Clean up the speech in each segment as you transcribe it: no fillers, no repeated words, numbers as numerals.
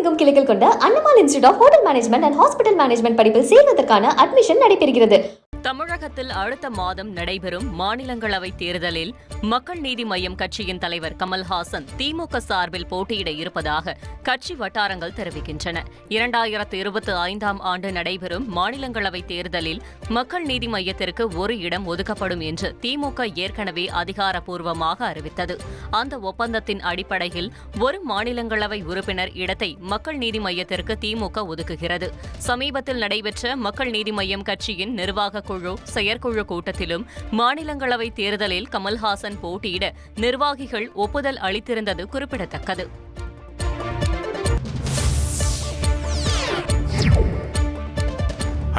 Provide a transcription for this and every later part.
தமிழகமெங்கும் கிளைகள் கொண்ட Annamal institute of hotel management and hospital management படிப்பில் சேர்வதற்கான அட்மிஷன் நடைபெறுகிறது. தமிழகத்தில் அடுத்த மாதம் நடைபெறும் மாநிலங்களவை தேர்தலில் மக்கள் நீதி மய்யம் கட்சியின் தலைவர் கமல்ஹாசன் திமுக சார்பில் போட்டியிட இருப்பதாக கட்சி வட்டாரங்கள் தெரிவிக்கின்றன. 2025 ஆண்டு நடைபெறும் மாநிலங்களவை தேர்தலில் மக்கள் நீதி மய்யத்திற்கு ஒரு இடம் ஒதுக்கப்படும் என்று திமுக ஏற்கனவே அதிகாரப்பூர்வமாக அறிவித்தது. அந்த ஒப்பந்தத்தின் அடிப்படையில் ஒரு மாநிலங்களவை உறுப்பினர் இடத்தை மக்கள் நீதி மய்யத்திற்கு திமுக ஒதுக்குகிறது. சமீபத்தில் நடைபெற்ற மக்கள் நீதி மய்யம் கட்சியின் நிர்வாக குழு செயற்குழு கூட்டத்திலும் மாநிலங்களவை தேர்தலில் கமல்ஹாசன் போட்டியிட நிர்வாகிகள் ஒப்புதல் அளித்திருந்தது குறிப்பிடத்தக்கது.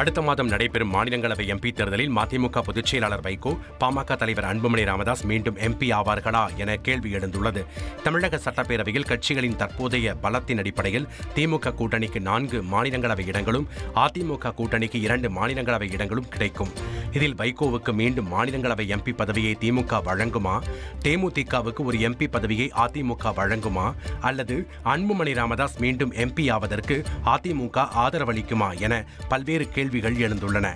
அடுத்த மாதம் நடைபெறும் மாநிலங்களவை எம்பி தேர்தலில் மதிமுக பொதுச் செயலாளர் வைகோ, பாமக தலைவர் அன்புமணி ராமதாஸ் மீண்டும் எம்பி ஆவார்களா என கேள்வி எழுந்துள்ளது. தமிழக சட்டப்பேரவையில் கட்சிகளின் தற்போதைய பலத்தின் அடிப்படையில் திமுக கூட்டணிக்கு 4 மாநிலங்களவை இடங்களும், அதிமுக கூட்டணிக்கு 2 மாநிலங்களவை இடங்களும் கிடைக்கும். இதில் வைகோவுக்கு மீண்டும் மாநிலங்களவை எம்பி பதவியை திமுக வழங்குமா, தேமுதிகவுக்கு ஒரு எம்பி பதவியை அதிமுக வழங்குமா, அல்லது அன்புமணி ராமதாஸ் மீண்டும் எம்பி ஆவதற்கு அதிமுக ஆதரவளிக்குமா என பல்வேறு கேள்விகள் எழுந்துள்ளன.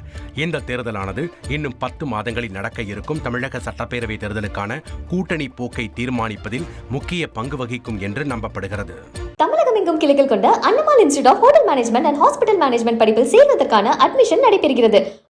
இந்த தேர்தலானது இன்னும் 10 மாதங்களில் நடக்க இருக்கும் தமிழக சட்டப்பேரவை தேர்தலுக்கான கூட்டணி போக்கை தீர்மானிப்பதில் முக்கிய பங்கு வகிக்கும் என்று நம்பப்படுகிறது. தமிழகமெங்கும் கிளைகள் கொண்ட Annamal institute of hotel management and hospital management படிப்பில் சேர்வதற்கான அட்மிஷன் நடைபெறுகிறது.